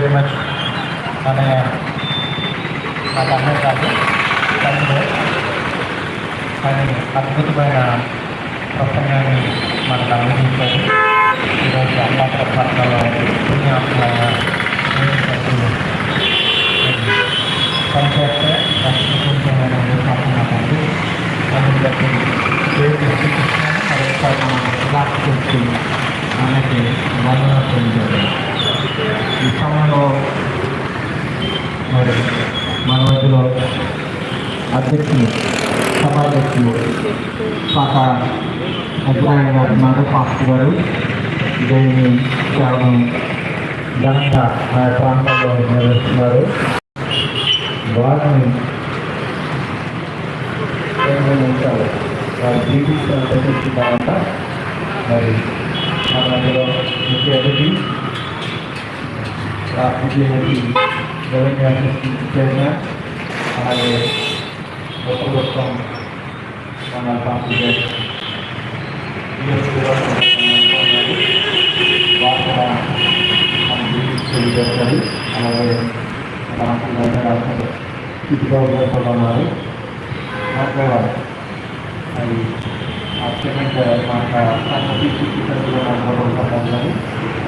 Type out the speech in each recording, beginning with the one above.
Very much అనే నాకు అర్థం కాదు కానీ అద్భుతమైన ప్రసంగాన్ని మనకు అందించారు. ఈరోజు అమ్మాత్ర పట్టణంలో పుణ్యాత్మైన పనిచేస్తే సంస్కృతమైన మాట్లాడుతూ అందుని బట్టి దేవుడి మరొకసారి మనకి వందనాలు. ఈ సమయంలో మరి మన మధ్యలో అధ్యక్షులు సభాధ్యక్షులు పాత అభిప్రాయం గారు ఉన్నారు. పాస్టర్ గారు దేవుని సేవను ఘనంగా ఆ ప్రాంతంలో నిర్వహిస్తున్నారు. వారిని ఉంచాలి. వారు జీవించిన తర్వాత మరి మన మధ్యలో ముఖ్య అతిథి రాష్ట్రీయ రెవెన్యూ అసిస్టెంట్ చైర్మన్ అలాగే ప్రభుత్వం మన పార్టీ తెలియజేస్తారు. అలాగే చుట్టుపక్కల ఉన్నారు మాట్లాడాలి. అది సిమెంట్ మాట్లాడాలి.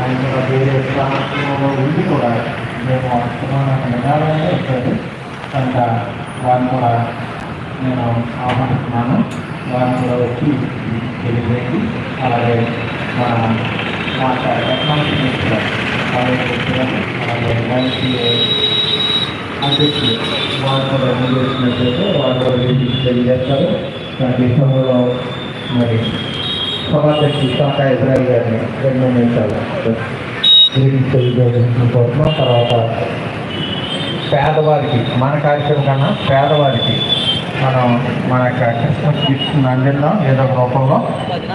ఆయన వేరే ప్రాంతంలో ఉండి కూడా మేము వినాలనే వచ్చారు కనుక వారిని కూడా నేను ఆహ్వానిస్తున్నాను. వారిని కూడా వచ్చి తెలియజేయండి. అలాగే మన టెక్నాలజీ మినిస్టర్ అలాగే అధ్యక్షులు వారు కూడా చేసినట్లయితే వారు కూడా తెలియజేస్తారు. దాని విషయంలో మరి సభాధ్యక్షులు కాకా ఇజ్రాయిల్ గారిని 2 నిమిషాలు తెలియజేసిన కోరుతున్నాం. తర్వాత పేదవారికి మన కార్యక్రమం కన్నా పేదవారికి మనం మన యొక్క క్రిస్మస్ గిఫ్ట్ని అందిద్దాం ఏదో ఒక రూపంలో.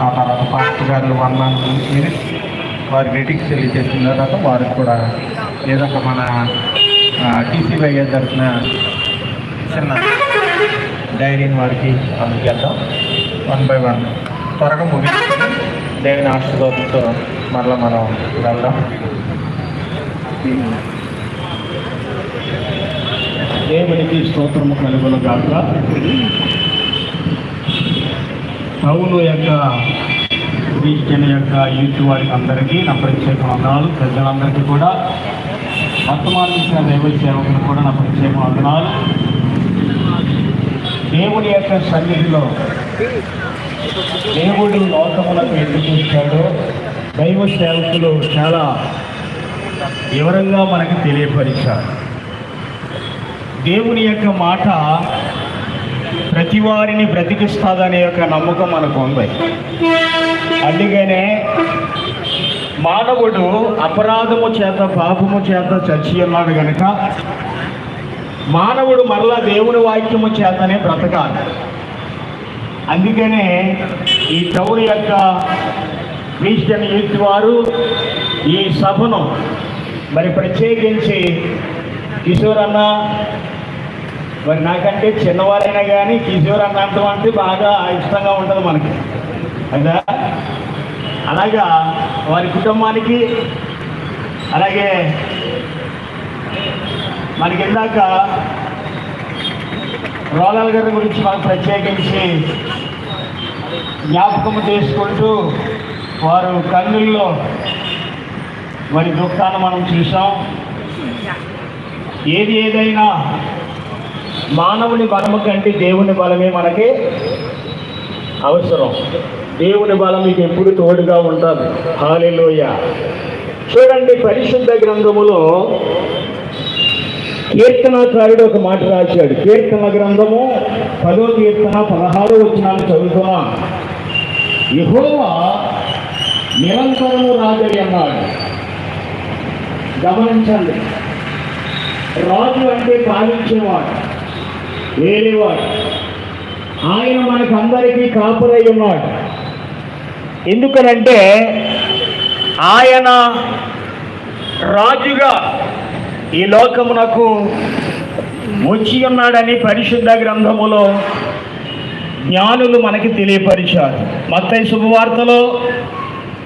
ఆ తర్వాత పాస్టర్ గారు 1 minute వారి గ్రీటింగ్స్ తెలియజేసిన తర్వాత వారికి కూడా ఏదో ఒక మన టీసీవై తరఫున చిన్న డైరీని వారికి అందజేద్దాం. 1 by 1 త్వరగా ముగించుకుని దేవుని ఆశీర్వాదంతో మరలా మనం వెళ్దాం. దేవునికి స్తోత్రము కలుగును గాక. పౌలు యొక్క క్రిస్టియన్ యొక్క యూత్ వారికి అందరికీ నా ప్రత్యేక వందనాలు. ప్రజలందరికీ కూడా వర్తమానించిన దైవ సేవకులు కూడా నా ప్రత్యేక వందనాలు. దేవుని యొక్క సన్నిధిలో దేవుడు లోకములకు ఎందుకు ఇచ్చాడో దైవ సేవకులు చాలా వివరంగా మనకి తెలియపరిచారు. దేవుని యొక్క మాట ప్రతి వారిని బ్రతికిస్తుందనే యొక్క నమ్మకం మనకు ఉంది. అందుకనే మానవుడు అపరాధము చేత పాపము చేత చచ్చి ఉన్నాడు కనుక మానవుడు మరలా దేవుని వాక్యము చేతనే బ్రతకాలి. అందుకనే ఈ టౌన్ యొక్క క్రిస్టియన్ యూత్ వారు ఈ సభను మరి ప్రత్యేకించి కిషోర్ అన్న మరి నాకంటే చిన్నవారైనా కానీ కిషోర్ అన్న అంటే బాగా ఇష్టంగా ఉంటుంది మనకి కదా. అలాగా వారి కుటుంబానికి అలాగే మనకి ఇందాక రోలాల్ గారి గురించి మనం ప్రత్యేకించి జ్ఞాపకం చేసుకుంటూ వారు కన్నుల్లో వారి దుఃఖాన్ని మనం చూసాం. ఏదైనా మానవుని బలము కంటే దేవుని బలమే మనకి అవసరం. దేవుని బలం మీకు ఎప్పుడు తోడుగా ఉంటుంది. హల్లెలూయా. చూడండి, పరిశుద్ధ గ్రంథములో కీర్తనాకారుడు ఒక మాట రాశాడు. కీర్తన గ్రంథము 10వ కీర్తన 16వ వచనాన్ని చదువుతున్నాం. యెహోవా నిరంతరము రాజరి అన్నాడు. గమనించండి, రాజు అంటే పాలించేవాడు, వేరేవాడు. ఆయన మనకు అందరికీ కాపురై ఉన్నాడు. ఎందుకనంటే ఆయన రాజుగా ఈ లోకమునకు వచ్చి ఉన్నాడని పరిశుద్ధ గ్రంథములో జ్ఞానులు మనకి తెలియపరిచారు. మత్తయి శుభవార్తలో